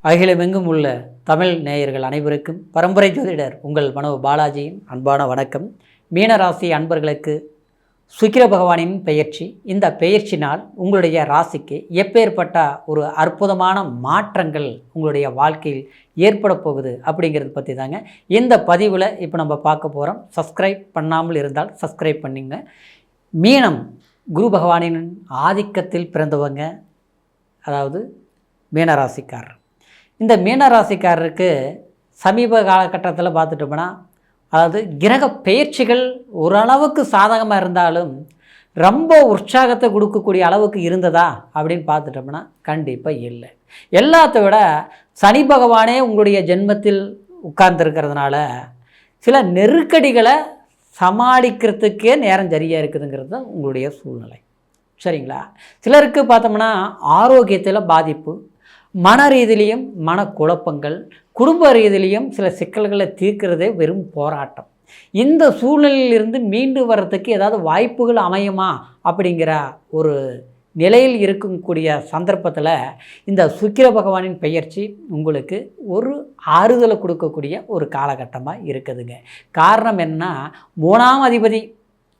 அகிலமெங்கும் உள்ள தமிழ் நேயர்கள் அனைவருக்கும் பரம்பரை ஜோதிடர் உங்கள் மனோ பாலாஜியின் அன்பான வணக்கம். மீனராசி அன்பர்களுக்கு சுக்கிர பகவானின் பெயர்ச்சி, இந்த பெயர்ச்சினால் உங்களுடைய ராசிக்கு எப்பேற்பட்ட ஒரு அற்புதமான மாற்றங்கள் உங்களுடைய வாழ்க்கையில் ஏற்பட போகுது அப்படிங்கிறத பற்றி தாங்க இந்த பதிவில் இப்போ நம்ம பார்க்க போகிறோம். சப்ஸ்கிரைப் பண்ணாமல் இருந்தால் சப்ஸ்கிரைப் பண்ணிங்க. மீனம் குரு பகவானின் ஆதிக்கத்தில் பிறந்தவங்க, அதாவது மீனராசிக்காரர். இந்த மீனராசிக்காரருக்கு சமீப காலகட்டத்தில் பார்த்துட்டோம்னா, அதாவது கிரக பெயர்ச்சிகள் ஓரளவுக்கு சாதகமாக இருந்தாலும் ரொம்ப உற்சாகத்தை கொடுக்கக்கூடிய அளவுக்கு இருந்ததா அப்படின்னு பார்த்துட்டோம்னா கண்டிப்பாக இல்லை. எல்லாத்த விட சனி பகவானே உங்களுடைய ஜென்மத்தில் உட்கார்ந்துருக்கிறதுனால சில நெருக்கடிகளை சமாளிக்கிறதுக்கே நேரம் சரியாக இருக்குதுங்கிறது தான் உங்களுடைய சூழ்நிலை. சரிங்களா? சிலருக்கு பார்த்தோம்னா ஆரோக்கியத்தில் பாதிப்பு, மன ரீதியிலையும் மனக்குழப்பங்கள், குடும்ப ரீதியிலையும் சில சிக்கல்களை தீர்க்கிறதே வெறும் போராட்டம். இந்த சூழ்நிலையிலிருந்து மீண்டு வர்றதுக்கு ஏதாவது வாய்ப்புகள் அமையுமா அப்படிங்கிற ஒரு நிலையில் இருக்கக்கூடிய சந்தர்ப்பத்தில் இந்த சுக்கிர பகவானின் பெயர்ச்சி உங்களுக்கு ஒரு ஆறுதலை கொடுக்கக்கூடிய ஒரு காலகட்டமாக இருக்குதுங்க. காரணம் என்ன? 3ஆம் அதிபதி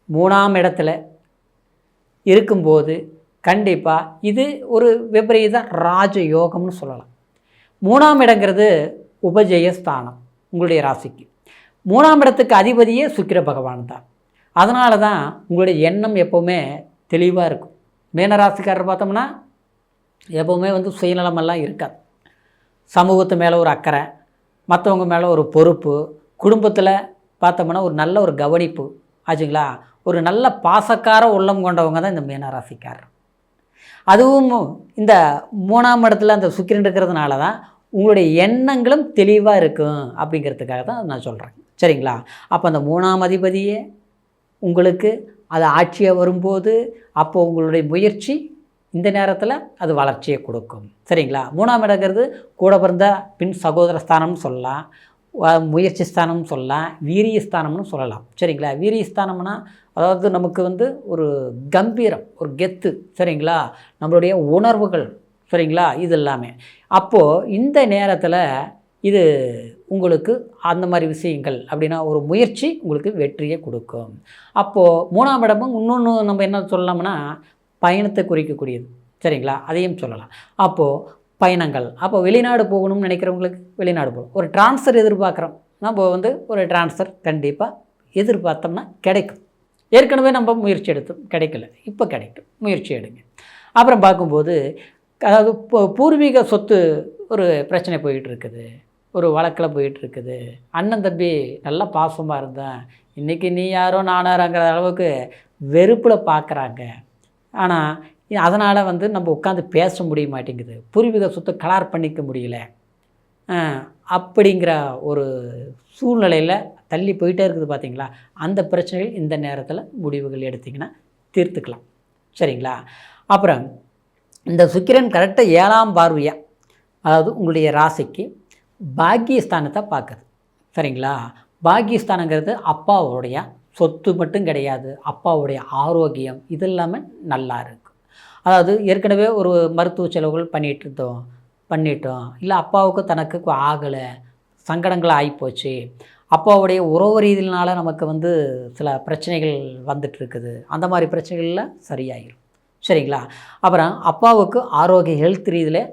3ஆம் இடத்துல இருக்கும்போது கண்டிப்பாக இது ஒரு விபரீத ராஜயோகம்னு சொல்லலாம். 3ஆம் இடங்கிறது உபஜயஸ்தானம். உங்களுடைய ராசிக்கு 3ஆம் இடத்துக்கு அதிபதியே சுக்கிர பகவான் தான். அதனால தான் உங்களுடைய எண்ணம் எப்போவுமே தெளிவாக இருக்கும். மீனராசிக்காரர் பார்த்தோம்னா எப்போவுமே சுயநலமெல்லாம் இருக்காது. சமூகத்து மேலே ஒரு அக்கறை, மற்றவங்க மேலே ஒரு பொறுப்பு, குடும்பத்தில் பார்த்தோம்னா ஒரு நல்ல ஒரு கவனிப்பு ஆச்சுங்களா. ஒரு நல்ல பாசக்கார உள்ளம் கொண்டவங்க தான் இந்த மீனராசிக்காரர். அதுவும் இந்த 3ஆம் இடத்துல அந்த சுக்கிரன் இருக்கிறதுனால தான் உங்களுடைய எண்ணங்களும் தெளிவாக இருக்கும் அப்படிங்கிறதுக்காக தான் நான் சொல்கிறேன். சரிங்களா? அப்போ அந்த 3ஆம் அதிபதியே உங்களுக்கு அது ஆட்சியாக வரும்போது அப்போது உங்களுடைய முயற்சி இந்த நேரத்தில் அது வளர்ச்சியை கொடுக்கும். சரிங்களா? 3ஆம் இடங்கிறது கூட பிறந்த பின் சகோதர ஸ்தானம்னு சொல்லலாம், முயற்சி ஸ்தானம்னு சொல்லலாம், வீரியஸ்தானம்னு சொல்லலாம். சரிங்களா? வீரியஸ்தானம்னா அதாவது நமக்கு ஒரு கம்பீரம், ஒரு கெத்து. சரிங்களா? நம்மளுடைய உணர்வுகள். சரிங்களா? இது எல்லாமே அப்போது இந்த நேரத்தில் இது உங்களுக்கு அந்த மாதிரி விஷயங்கள் அப்படின்னா ஒரு முயற்சி உங்களுக்கு வெற்றியை கொடுக்கும். அப்போது 3ஆம் இடமும் இன்னொன்று நம்ம என்ன சொல்லலாம்னா பயணத்தை குறிக்கக்கூடியது. சரிங்களா? அதையும் சொல்லலாம். அப்போது பயணங்கள், அப்போ வெளிநாடு போகணும்னு நினைக்கிறவங்களுக்கு வெளிநாடு போகணும். ஒரு ட்ரான்ஸ்ஃபர் எதிர்பார்க்குறோம், நம்ம ஒரு ட்ரான்ஸ்ஃபர் கண்டிப்பாக எதிர்பார்த்தோம்னா கிடைக்கும். ஏற்கனவே நம்ம முயற்சி எடுத்தோம், கிடைக்கல, இப்போ கிடைக்கும், முயற்சி எடுங்க. அப்புறம் பார்க்கும்போது அதாவது பூர்வீக சொத்து ஒரு பிரச்சனை போயிட்டுருக்குது, ஒரு வழக்கில் போயிட்டுருக்குது. அண்ணன் தம்பி நல்லா பாசமாக இருந்தேன், இன்றைக்கி நீ யாரோ நானாரோங்கிற அளவுக்கு வெறுப்பில் பார்க்குறாங்க. ஆனால் அதனால் நம்ம உட்காந்து பேச முடிய மாட்டேங்குது, பூர்வீக சொத்தை கலார் பண்ணிக்க முடியல அப்படிங்கிற ஒரு சூழ்நிலையில் தள்ளி போயிட்டே இருக்குது. பார்த்தீங்களா? அந்த பிரச்சனைகள் இந்த நேரத்தில் முடிவுகள் எடுத்திங்கன்னா தீர்த்துக்கலாம். சரிங்களா? அப்புறம் இந்த சுக்கிரன் கரெக்டாக 7ஆம் பார்வையாக, அதாவது உங்களுடைய ராசிக்கு பாக்கியஸ்தானத்தை பார்க்குது. சரிங்களா? பாக்கியஸ்தானங்கிறது அப்பாவுடைய சொத்து மட்டும் கிடையாது, அப்பாவுடைய ஆரோக்கியம் இது எல்லாமே நல்லா இருக்கும். அதாவது ஏற்கனவே ஒரு மருத்துவ செலவுகள் பண்ணிட்டோம், இல்லை அப்பாவுக்கு தனக்கு ஆகலை, சங்கடங்கள் ஆகிப்போச்சு, அப்பாவுடைய உறவு ரீதியினால் நமக்கு சில பிரச்சனைகள் வந்துட்டுருக்குது, அந்த மாதிரி பிரச்சனைகளில் சரியாயிடும். சரிங்களா? அப்புறம் அப்பாவுக்கு ஆரோக்கிய ஹெல்த் ரீதியில்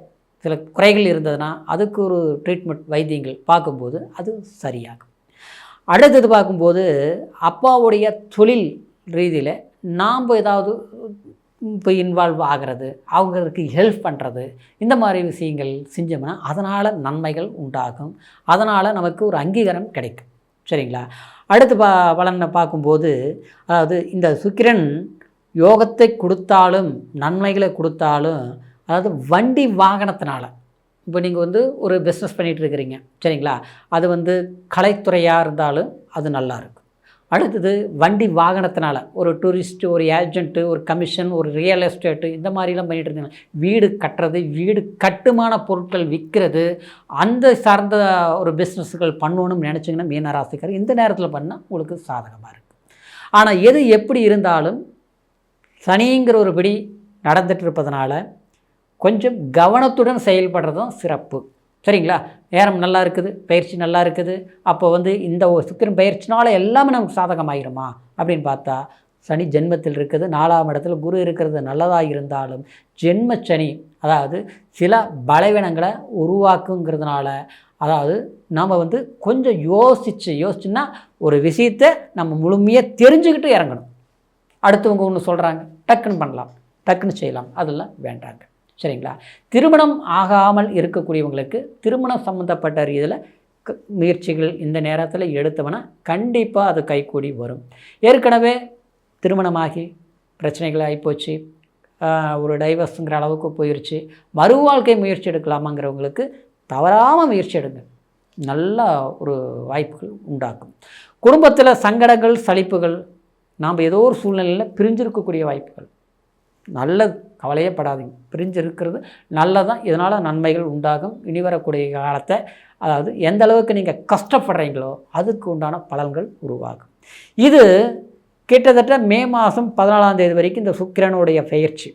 சில குறைகள் இருந்ததுன்னா அதுக்கு ஒரு ட்ரீட்மெண்ட் வைத்தியங்கள் பார்க்கும்போது அது சரியாகும். அடுத்தது பார்க்கும்போது அப்பாவுடைய தொழில் ரீதியில் நாம் ஏதாவது இப்போ இன்வால்வ் ஆகிறது, அவங்களுக்கு ஹெல்ப் பண்ணுறது, இந்த மாதிரி விஷயங்கள் செஞ்சோம்னா அதனால் நன்மைகள் உண்டாகும், அதனால் நமக்கு ஒரு அங்கீகாரம் கிடைக்கும். சரிங்களா? அடுத்து பலனை பார்க்கும்போது அதாவது இந்த சுக்கிரன் யோகத்தை கொடுத்தாலும் நன்மைகளை கொடுத்தாலும், அதாவது வண்டி வாகனத்தினால இப்போ நீங்கள் ஒரு பிஸ்னஸ் பண்ணிகிட்டு இருக்கிறீங்க. சரிங்களா? அது கலைத்துறையாக இருந்தாலும் அது நல்லாயிருக்கும். அடுத்தது வண்டி வாகனத்தினால ஒரு டூரிஸ்ட்டு, ஒரு ஏஜென்ட்டு, ஒரு கமிஷன், ஒரு ரியல் எஸ்டேட்டு இந்த மாதிரிலாம் பண்ணிகிட்டு இருந்தீங்க. வீடு கட்டுறது, வீடு கட்டுமான பொருட்கள் விற்கிறது, அந்த சார்ந்த ஒரு பிஸ்னஸ்கள் பண்ணணும்னு நினச்சிங்கன்னா மீனராசிக்காரர் இந்த நேரத்தில் பண்ணால் உங்களுக்கு சாதகமாக இருக்குது. ஆனால் எது எப்படி இருந்தாலும் சனிங்கிற ஒரு பிடி நடந்துட்டு இருப்பதனால கொஞ்சம் கவனத்துடன் செயல்படுறதும் சிறப்பு. சரிங்களா? நேரம் நல்லா இருக்குது, பயிற்சி நல்லா இருக்குது. அப்போ வந்து இந்த சுக்கிரன் பயிற்சினால எல்லாமே நமக்கு சாதகமாகிடுமா அப்படின்னு பார்த்தா, சனி ஜென்மத்தில் இருக்குது, 4ஆம் இடத்துல குரு இருக்கிறது நல்லதாக இருந்தாலும் ஜென்ம சனி அதாவது சில பலவீனங்களை உருவாக்குங்கிறதுனால, அதாவது நாம் வந்து கொஞ்சம் யோசிச்சுன்னா ஒரு விஷயத்தை நம்ம முழுமையாக தெரிஞ்சுக்கிட்டு இறங்கணும். அடுத்தவங்க ஒன்று சொல்கிறாங்க, டக்குன்னு பண்ணலாம், டக்குன்னு செய்யலாம், அதெல்லாம் வேண்டாங்க. சரிங்களா? திருமணம் ஆகாமல் இருக்கக்கூடியவங்களுக்கு திருமணம் சம்மந்தப்பட்ட ரீதியில் முயற்சிகள் இந்த நேரத்தில் எடுத்தவனா கண்டிப்பாக அது கைகூடி வரும். ஏற்கனவே திருமணமாகி பிரச்சனைகள் ஆகிப்போச்சு, ஒரு டைவர்ஸுங்கிற அளவுக்கு போயிடுச்சு, மறுவாழ்க்கை முயற்சி எடுக்கலாமாங்கிறவங்களுக்கு தவறாமல் முயற்சி எடுங்க, நல்ல ஒரு வாய்ப்புகள் உண்டாக்கும். குடும்பத்தில் சங்கடங்கள் சலிப்புகள், நாம் ஏதோ ஒரு சூழ்நிலையில் பிரிஞ்சிருக்கக்கூடிய வாய்ப்புகள், நல்லது, கவலையே படாதீங்க, பிரிஞ்சிருக்கிறது நல்லதான், இதனால் நன்மைகள் உண்டாகும். இனி வரக்கூடிய காலத்தை அதாவது எந்த அளவுக்கு நீங்கள் கஷ்டப்படுறீங்களோ அதுக்கு உண்டான பலன்கள் உருவாகும். இது கிட்டத்தட்ட மே மாதம் 14ஆம் தேதி வரைக்கும் இந்த சுக்கிரனுடைய பெயர்ச்சி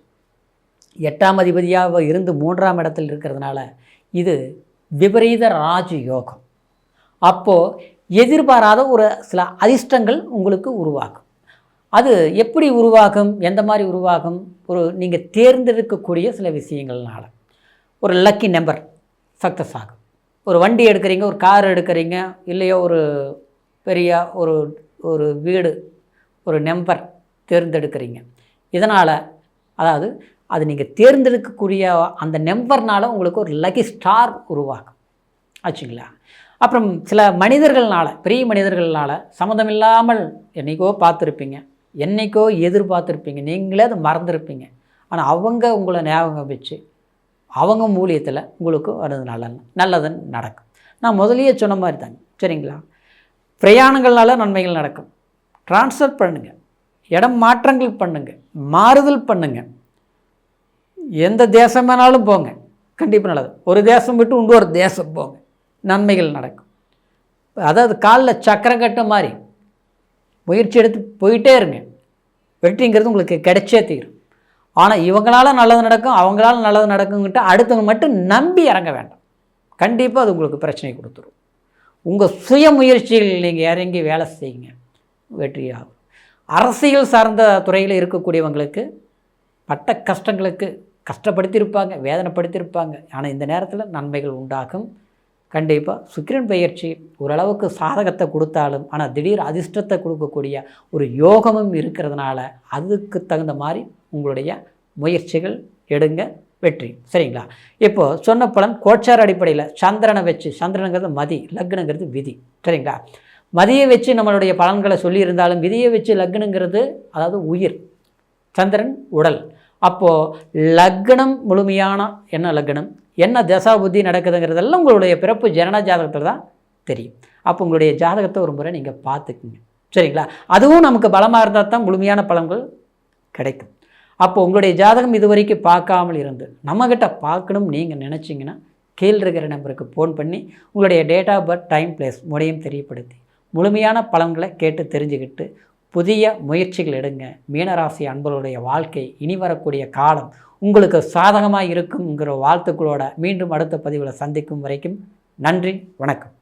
8ஆம் அதிபதியாக இருந்து 3ஆம் இடத்தில் இருக்கிறதுனால இது விபரீத ராஜ யோகம். அப்போது எதிர்பாராத ஒரு சில அதிர்ஷ்டங்கள் உங்களுக்கு உருவாகும். அது எப்படி உருவாகும், எந்த மாதிரி உருவாகும், ஒரு நீங்கள் தேர்ந்தெடுக்கக்கூடிய சில விஷயங்கள்னால ஒரு லக்கி நம்பர் சக்ஸஸ் ஆகும். ஒரு வண்டி எடுக்கிறீங்க, ஒரு கார் எடுக்கிறீங்க, இல்லையோ ஒரு பெரிய ஒரு வீடு, ஒரு நம்பர் தேர்ந்தெடுக்கிறீங்க. இதனால் அதாவது அது நீங்கள் தேர்ந்தெடுக்கக்கூடிய அந்த நம்பர்னால் உங்களுக்கு ஒரு லக்கி ஸ்டார் உருவாகும் ஆச்சுங்களா. அப்புறம் சில மனிதர்கள்னால், பெரிய மனிதர்கள்னால் சம்மந்தமில்லாமல் என்றைக்கோ பார்த்துருப்பீங்க, என்றைக்கோ எதிர்பார்த்துருப்பீங்க, நீங்களே அதை மறந்துருப்பீங்க. ஆனால் அவங்க உங்களை ஞாபகம் வச்சு அவங்க மூலியத்தில் உங்களுக்கு அது நல்லதுன்னு நடக்கும். நான் முதலியே சொன்ன மாதிரி தாங்க. சரிங்களா? பிரயாணங்கள்னால நன்மைகள் நடக்கும். ட்ரான்ஸ்ஃபர் பண்ணுங்கள், இடம் மாற்றங்கள் பண்ணுங்கள், மாறுதல் பண்ணுங்கள், எந்த தேசம் வேணாலும் போங்க, கண்டிப்பாக நல்லது. ஒரு தேசம் விட்டு இன்னொரு தேசம் போங்க, நன்மைகள் நடக்கும். அதாவது காலில் சக்கரம் கட்ட மாதிரி முயற்சி எடுத்து போயிட்டே இருங்க, வெற்றிங்கிறது உங்களுக்கு கிடைச்சே தீரும். ஆனால் இவங்களால் நல்லது நடக்கும், அவங்களால நல்லது நடக்குங்கிட்ட அடுத்தவங்க மட்டும் நம்பி இறங்க வேண்டாம். கண்டிப்பாக அது உங்களுக்கு பிரச்சனை கொடுத்துரும். உங்கள் சுய முயற்சிகள் நீங்கள் இறங்கி வேலை செய்யுங்க, வெற்றியாகும். அரசியல் சார்ந்த துறையில் இருக்கக்கூடியவங்களுக்கு பட்ட கஷ்டங்களுக்கு கஷ்டப்படுத்தியிருப்பாங்க, வேதனைப்படுத்தியிருப்பாங்க. ஆனால் இந்த நேரத்தில் நன்மைகள் உண்டாகும். கண்டிப்பாக சுக்கிரன் பெயர்ச்சி ஓரளவுக்கு சாதகத்தை கொடுத்தாலும் ஆனால் திடீர் அதிர்ஷ்டத்தை கொடுக்கக்கூடிய ஒரு யோகமும் இருக்கிறதுனால அதுக்கு தகுந்த மாதிரி உங்களுடைய முயற்சிகள் எடுங்க, வெற்றி. சரிங்களா? இப்போது சொன்ன பலன் கோச்சார அடிப்படையில் சந்திரனை வச்சு, சந்திரனுங்கிறது மதி, லக்னங்கிறது விதி. சரிங்களா? மதியை வச்சு நம்மளுடைய பலன்களை சொல்லியிருந்தாலும் விதியை வச்சு லக்னங்கிறது அதாவது உயிர், சந்திரன் உடல். அப்போது லக்னம் முழுமையான என்ன லக்னம், என்ன தசா புத்தி நடக்குதுங்கிறதெல்லாம் உங்களுடைய பிறப்பு ஜனன ஜாதகத்தில் தான் தெரியும். அப்போ உங்களுடைய ஜாதகத்தை ஒரு முறை நீங்கள் பார்த்துக்குங்க. சரிங்களா? அதுவும் நமக்கு பலமாக இருந்தால் தான் முழுமையான பலன்கள் கிடைக்கும். அப்போ உங்களுடைய ஜாதகம் இது வரைக்கும் பார்க்காமல் இருந்து நம்மக்கிட்ட பார்க்கணும் நீங்கள் நினச்சிங்கன்னா கீழ் இருக்கிற நம்பருக்கு ஃபோன் பண்ணி உங்களுடைய date of birth, time, place முறையும் தெரியப்படுத்தி முழுமையான பலன்களை கேட்டு தெரிஞ்சுக்கிட்டு புதிய முயற்சிகள் எடுங்க. மீனராசி அன்பர்களுடைய வாழ்க்கை இனி வரக்கூடிய காலம் உங்களுக்கு சாதகமாக இருக்குங்கிற வாழ்த்துக்களோட மீண்டும் அடுத்த பதிவில் சந்திக்கும் வரைக்கும் நன்றி, வணக்கம்.